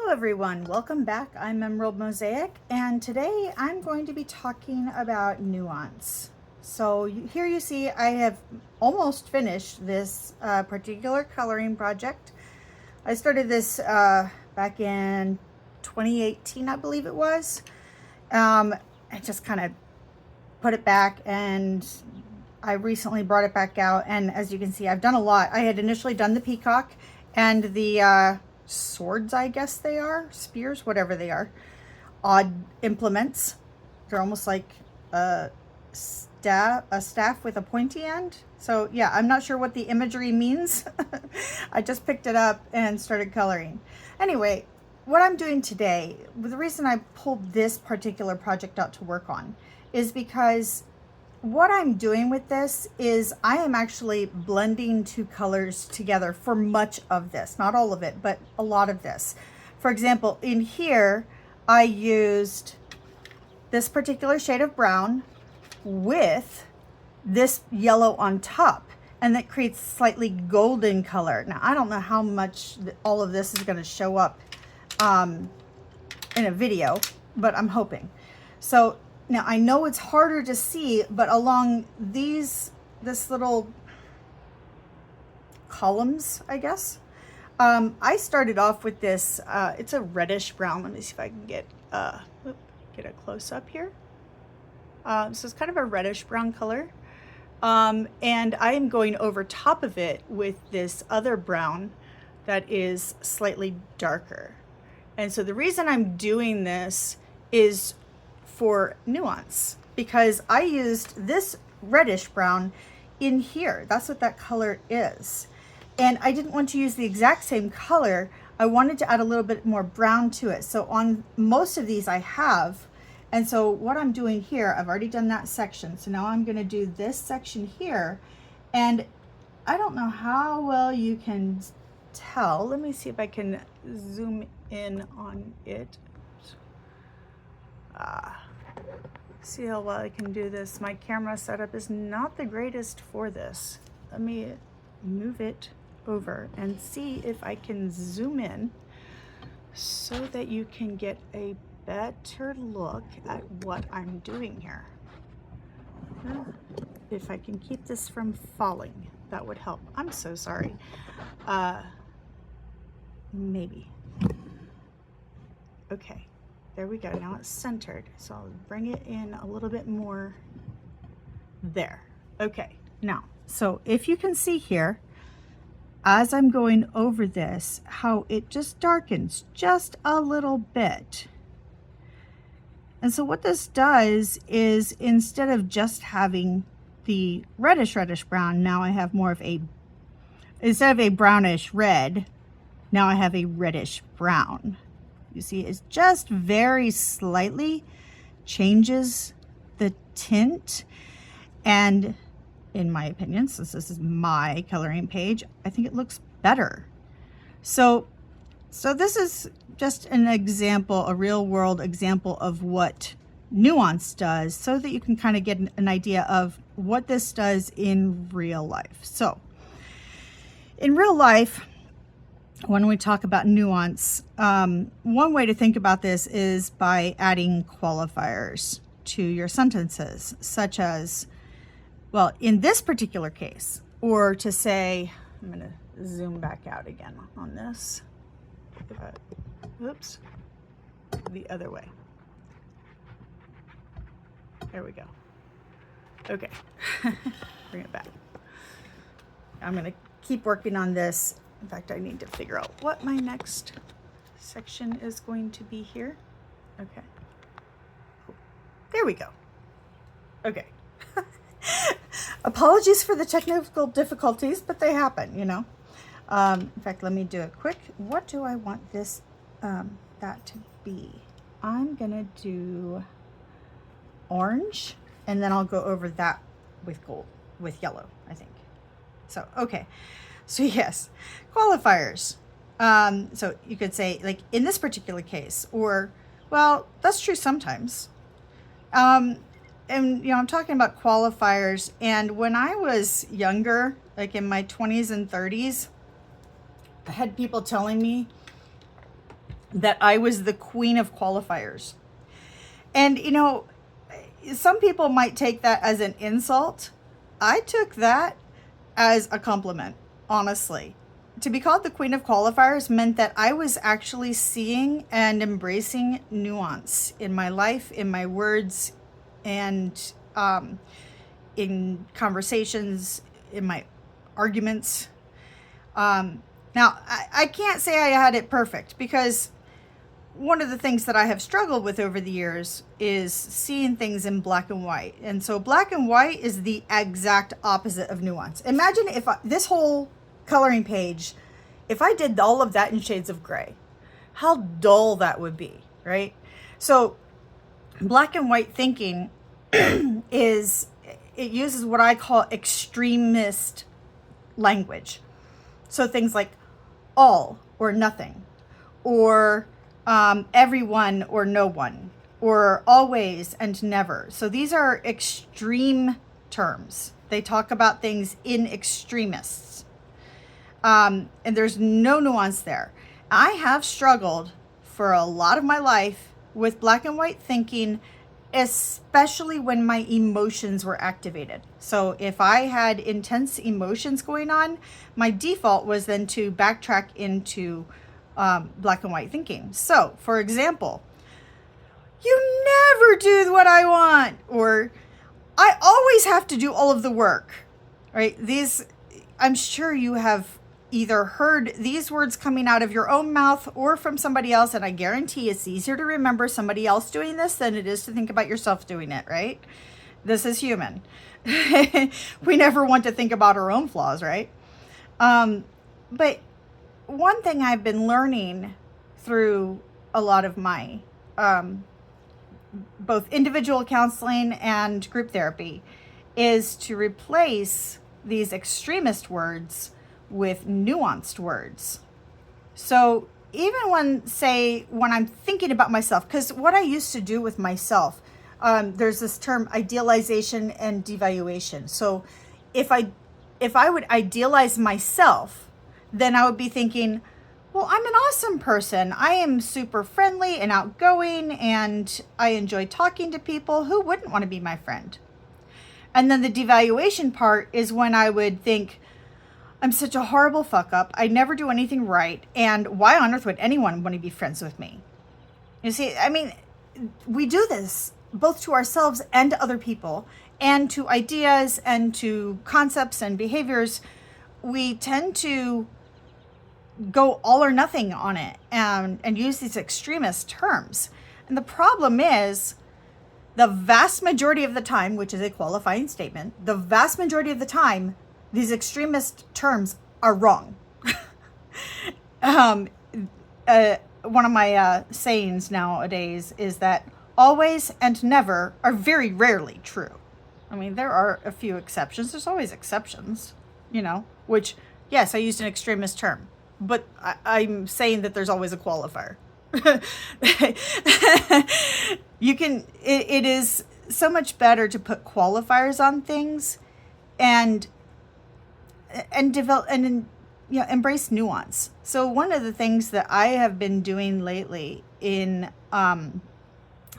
Hello everyone, welcome back. I'm Emerald Mosaic, and today I'm going to be talking about Nuance. So here you see I have almost finished this particular coloring project. I started this back in 2018, I believe it was. I just kind of put it back, and I recently brought it back out, and as you can see, I've done a lot. I had initially done the peacock and the swords, I guess they are, spears, whatever they are, odd implements. They're almost like a staff with a pointy end. So yeah, I'm not sure what the imagery means. I just picked it up and started coloring. Anyway, what I'm doing today, the reason I pulled this particular project out to work on is because what I'm doing with this is I am actually blending two colors together for much of this, not all of it, but a lot of this. For example, in here, I used this particular shade of brown with this yellow on top, and that creates slightly golden color. Now, I don't know how much all of this is going to show up in a video, but I'm hoping. So now I know it's harder to see, but along this little columns, I guess, I started off with this, it's a reddish brown. Let me see if I can get a close up here. So it's kind of a reddish brown color. And I am going over top of it with this other brown that is slightly darker. And so the reason I'm doing this is for nuance, because I used this reddish brown in here. That's what that color is. And I didn't want to use the exact same color. I wanted to add a little bit more brown to it. So on most of these I have. And so what I'm doing here, I've already done that section. So now I'm going to do this section here. And I don't know how well you can tell. Let me see if I can zoom in on it. See how well I can do this. My camera setup is not the greatest for this. Let me move it over and see if I can zoom in so that you can get a better look at what I'm doing here. If I can keep this from falling, that would help. I'm so sorry. Maybe. Okay. There we go. Now it's centered. So I'll bring it in a little bit more there. Okay. Now, so if you can see here, as I'm going over this, how it just darkens just a little bit. And so what this does is, instead of just having the reddish brown, now I have more of a, instead of a brownish red, now I have a reddish brown. You see, it just very slightly changes the tint. And in my opinion, since this is my coloring page, I think it looks better. So this is just an example, a real world example of what Nuance does, so that you can kind of get an idea of what this does in real life. So in real life, when we talk about nuance, one way to think about this is by adding qualifiers to your sentences, such as, well, in this particular case, or to say, I'm going to zoom back out again on this. Oops, the other way. There we go. Okay, bring it back. I'm going to keep working on this. In fact, I need to figure out what my next section is going to be here. Okay. Cool. There we go. Okay. Apologies for the technical difficulties, but they happen, you know. In fact, let me do it quick. What do I want this, that to be? I'm going to do orange, and then I'll go over that with gold, with yellow, I think. So, okay. So yes, qualifiers. So you could say, like, in this particular case, or, well, that's true sometimes. And, you know, I'm talking about qualifiers. And when I was younger, like in my 20s and 30s, I had people telling me that I was the queen of qualifiers. And, you know, some people might take that as an insult. I took that as a compliment, honestly. To be called the queen of qualifiers meant that I was actually seeing and embracing nuance in my life, in my words, and in conversations, in my arguments. Now, I can't say I had it perfect, because one of the things that I have struggled with over the years is seeing things in black and white. And so black and white is the exact opposite of nuance. Imagine if this whole coloring page, if I did all of that in shades of gray, how dull that would be, right? So black and white thinking it uses what I call extremist language. So things like all or nothing, or everyone or no one, or always and never. So these are extreme terms. They talk about things in extremists. And there's no nuance there. I have struggled for a lot of my life with black and white thinking, especially when my emotions were activated. So if I had intense emotions going on, my default was then to backtrack into black and white thinking. So, for example, you never do what I want, or I always have to do all of the work, right? These, I'm sure you have either heard these words coming out of your own mouth or from somebody else, and I guarantee it's easier to remember somebody else doing this than it is to think about yourself doing it, right? This is human. We never want to think about our own flaws, right? But one thing I've been learning through a lot of my both individual counseling and group therapy is to replace these extremist words with nuanced words. So even when I'm thinking about myself, because what I used to do with myself, there's this term idealization and devaluation. So if I would idealize myself, then I would be thinking, well, I'm an awesome person. I am super friendly and outgoing, and I enjoy talking to people. Who wouldn't want to be my friend? And then the devaluation part is when I would think, I'm such a horrible fuck up. I never do anything right. And why on earth would anyone want to be friends with me? You see, I mean, we do this both to ourselves and to other people, and to ideas and to concepts and behaviors. We tend to go all or nothing on it and use these extremist terms. And the problem is, the vast majority of the time, which is a qualifying statement, the vast majority of the time, these extremist terms are wrong. One of my sayings nowadays is that always and never are very rarely true. I mean, there are a few exceptions. There's always exceptions, which, yes, I used an extremist term, but I'm saying that there's always a qualifier. It is so much better to put qualifiers on things and develop and embrace nuance. So one of the things that I have been doing lately in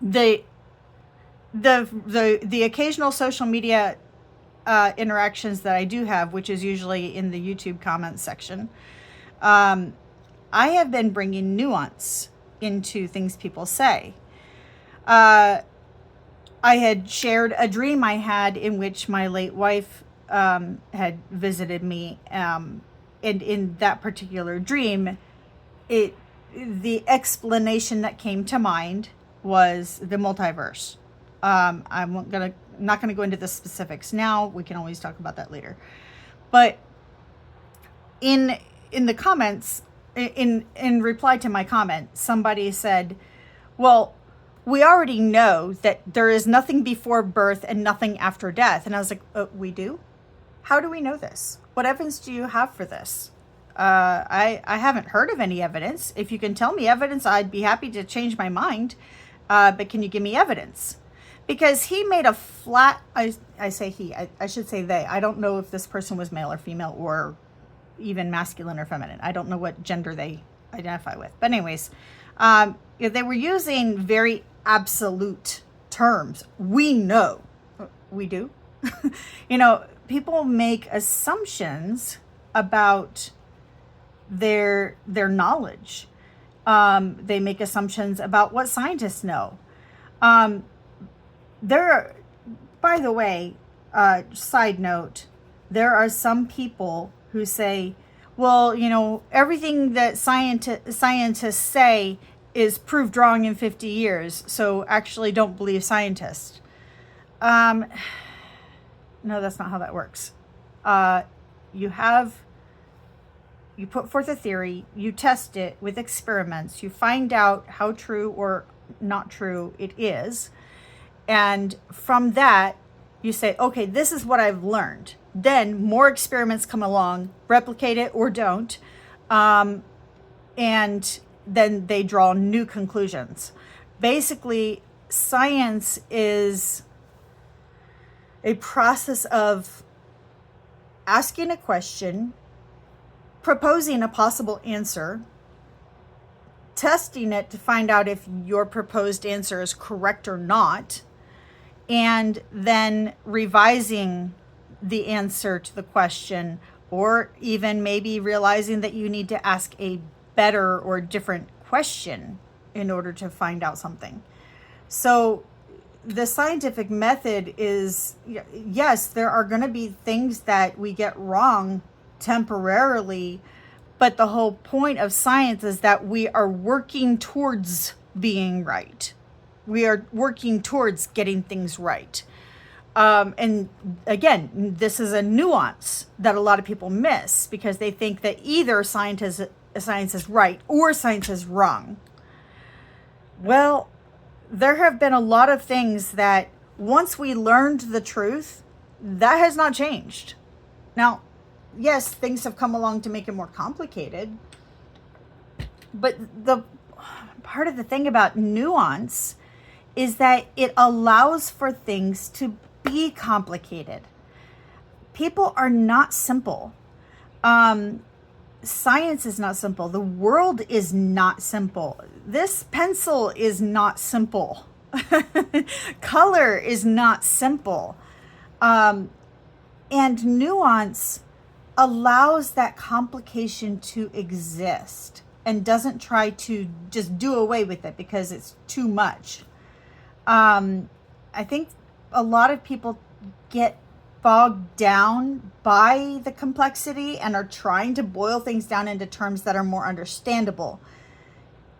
the occasional social media interactions that I do have, which is usually in the YouTube comments section, I have been bringing nuance into things people say. I had shared a dream I had in which my late wife had visited me, and in that particular dream, the explanation that came to mind was the multiverse. I'm not gonna go into the specifics now. We can always talk about that later. But in the comments, in reply to my comment, somebody said, well, we already know that there is nothing before birth and nothing after death. And I was like, we do? How do we know this? What evidence do you have for this? I haven't heard of any evidence. If you can tell me evidence, I'd be happy to change my mind. But can you give me evidence? Because he made a flat, I say he, I should say they. I don't know if this person was male or female or even masculine or feminine. I don't know what gender they identify with. But anyways, they were using very absolute terms. We know. We do. People make assumptions about their knowledge. They make assumptions about what scientists know. By the way, side note, there are some people who say, well, everything that scientists say is proved wrong in 50 years, so actually don't believe scientists. No, that's not how that works. You put forth a theory, you test it with experiments, you find out how true or not true it is, and from that, you say, okay, this is what I've learned. Then more experiments come along, replicate it or don't, and then they draw new conclusions. Basically, science is a process of asking a question, proposing a possible answer, testing it to find out if your proposed answer is correct or not, and then revising the answer to the question, or even maybe realizing that you need to ask a better or different question in order to find out something. So the scientific method is, yes, there are going to be things that we get wrong temporarily, but the whole point of science is that we are working towards being right. We are working towards getting things right. And again, this is a nuance that a lot of people miss because they think that either science is right or science is wrong. Well, there have been a lot of things that once we learned the truth, that has not changed. Now, yes, things have come along to make it more complicated, but the part of the thing about nuance is that it allows for things to be complicated. People are not simple. Science is not simple. The world is not simple. This pencil is not simple. Color is not simple. And nuance allows that complication to exist and doesn't try to just do away with it because it's too much. I think a lot of people get bogged down by the complexity and are trying to boil things down into terms that are more understandable.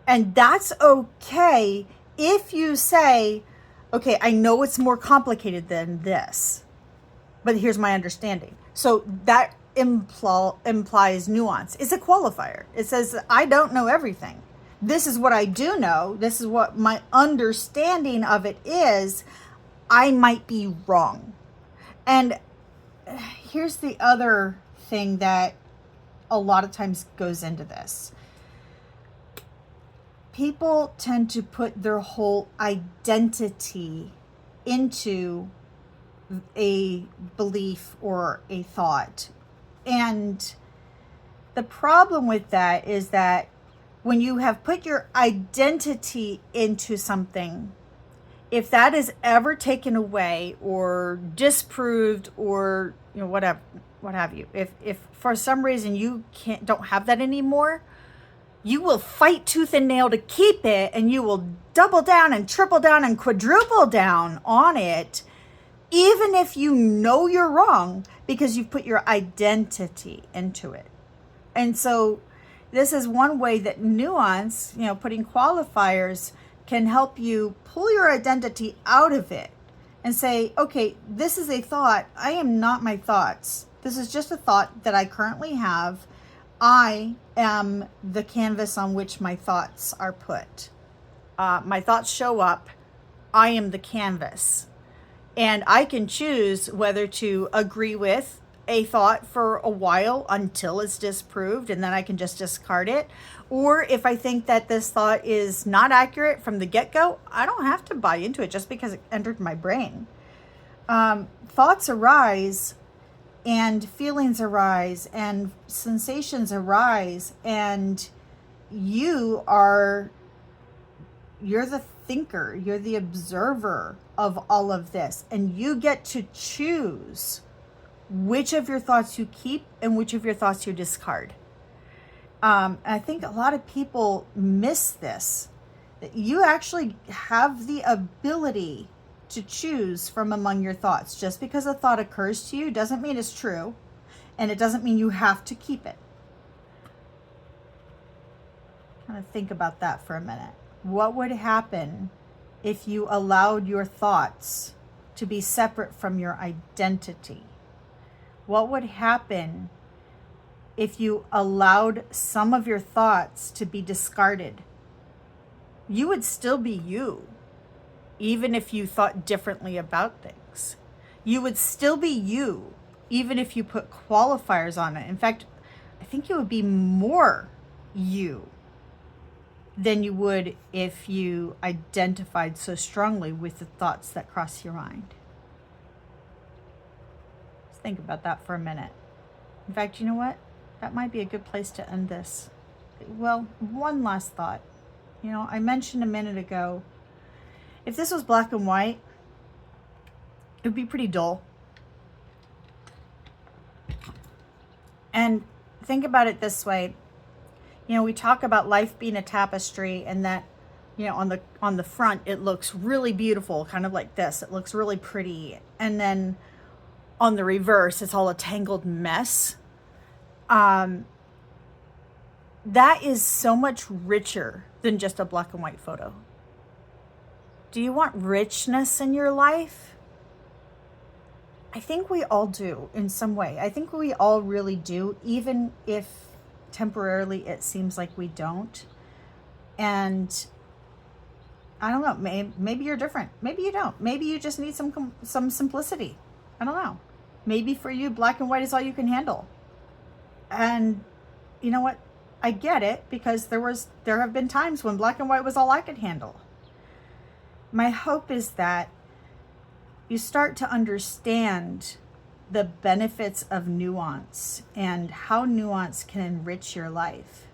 And that's okay if you say, okay, I know it's more complicated than this, but here's my understanding. So that implies nuance. It's a qualifier. It says, I don't know everything. This is what I do know. This is what my understanding of it is. I might be wrong. And here's the other thing that a lot of times goes into this. People tend to put their whole identity into a belief or a thought. And the problem with that is that when you have put your identity into something, if that is ever taken away or disproved or whatever, what have you, if for some reason you don't have that anymore, you will fight tooth and nail to keep it, and you will double down and triple down and quadruple down on it, even if you know you're wrong, because you've put your identity into it. And so this is one way that nuance, putting qualifiers, can help you pull your identity out of it and say, okay, this is a thought. I am not my thoughts. This is just a thought that I currently have. I am the canvas on which my thoughts are put. My thoughts show up. I am the canvas. And I can choose whether to agree with a thought for a while until it's disproved, and then I can just discard it. Or if I think that this thought is not accurate from the get-go, I don't have to buy into it just because it entered my brain. Thoughts arise, and feelings arise, and sensations arise, and you're the thinker, you're the observer of all of this, and you get to choose which of your thoughts you keep and which of your thoughts you discard. I think a lot of people miss this, that you actually have the ability to choose from among your thoughts. Just because a thought occurs to you doesn't mean it's true, and it doesn't mean you have to keep it. Kind of think about that for a minute. What would happen if you allowed your thoughts to be separate from your identity? What would happen if you allowed some of your thoughts to be discarded? You would still be you, even if you thought differently about things. You would still be you, even if you put qualifiers on it. In fact, I think you would be more you than you would if you identified so strongly with the thoughts that cross your mind. Let's think about that for a minute. In fact, you know what? That might be a good place to end this. Well, one last thought. You know, I mentioned a minute ago, if this was black and white, it would be pretty dull. And think about it this way. You know, we talk about life being a tapestry, and that, you know, on the front it looks really beautiful, kind of like this. It looks really pretty. And then on the reverse, it's all a tangled mess. That is so much richer than just a black and white photo. Do you want richness in your life? I think we all do in some way. I think we all really do, even if temporarily it seems like we don't. And I don't know, maybe you're different. Maybe you don't. Maybe you just need some simplicity. I don't know. Maybe for you, black and white is all you can handle. And you know what? I get it, because there have been times when black and white was all I could handle. My hope is that you start to understand the benefits of nuance and how nuance can enrich your life.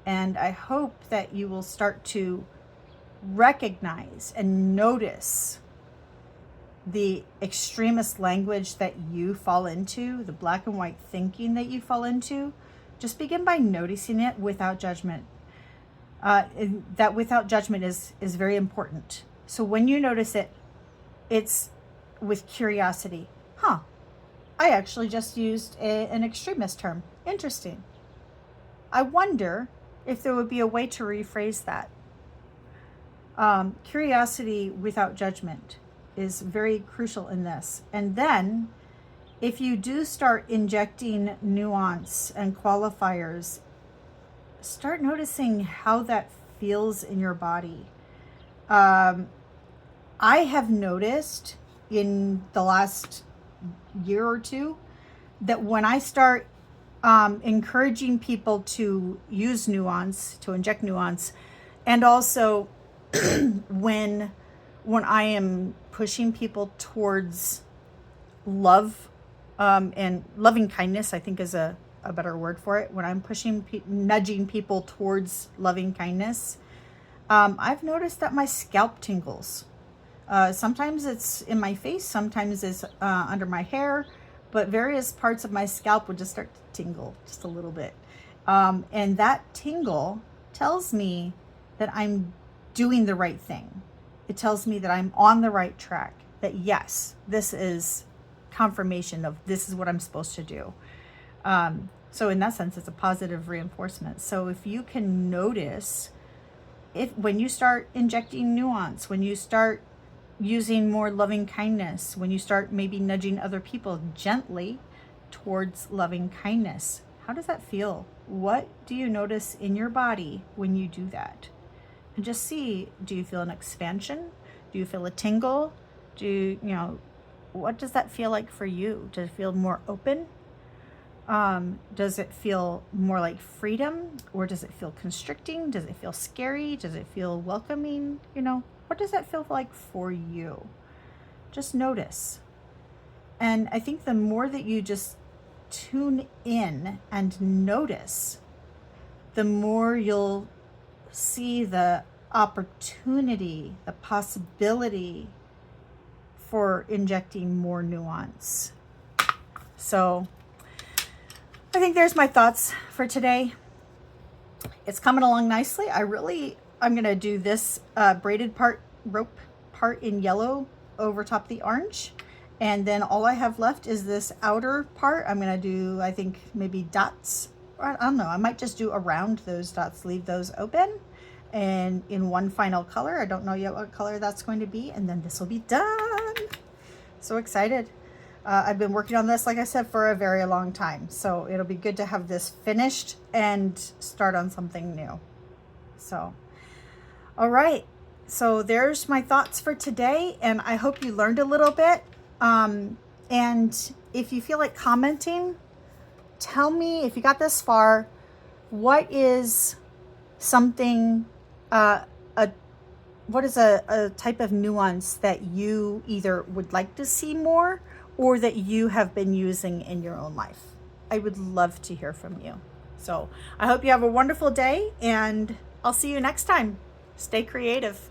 And I hope that you will start to recognize and notice the extremist language that you fall into, the black and white thinking that you fall into. Just begin by noticing it without judgment. That without judgment is very important. So when you notice it, it's with curiosity. I actually just used an extremist term. Interesting. I wonder if there would be a way to rephrase that. Curiosity without judgment is very crucial in this. And then, if you do start injecting nuance and qualifiers, start noticing how that feels in your body. I have noticed in the last year or two that when I start encouraging people to use nuance, to inject nuance, and also when I am pushing people towards love, and loving kindness, I think is a better word for it. When I'm nudging people towards loving kindness, I've noticed that my scalp tingles. Sometimes it's in my face, sometimes it's under my hair, but various parts of my scalp would just start to tingle just a little bit. And that tingle tells me that I'm doing the right thing. It tells me that I'm on the right track, that yes, this is confirmation of this is what I'm supposed to do. So in that sense, it's a positive reinforcement. So if you can notice, when you start injecting nuance, when you start using more loving kindness, when you start maybe nudging other people gently towards loving kindness, how does that feel? What do you notice in your body when you do that? And just see, do you feel an expansion? Do you feel a tingle? What does that feel like for you? Does it feel more open? Does it feel more like freedom, or does it feel constricting? Does it feel scary? Does it feel welcoming? What does that feel like for you? Just notice. And I think the more that you just tune in and notice, the more you'll see the opportunity, the possibility for injecting more nuance. So I think there's my thoughts for today. It's coming along nicely. I'm gonna do this braided rope part in yellow over top of the orange. And then all I have left is this outer part. I'm gonna do, I think, maybe dots. I don't know, I might just do around those dots, leave those open. And in one final color, I don't know yet what color that's going to be. And then this will be done. So excited. I've been working on this, like I said, for a very long time. So it'll be good to have this finished and start on something new. So, all right. So there's my thoughts for today. And I hope you learned a little bit. And if you feel like commenting, tell me, if you got this far, what is something, what is a type of nuance that you either would like to see more or that you have been using in your own life? I would love to hear from you. So I hope you have a wonderful day, and I'll see you next time. Stay creative.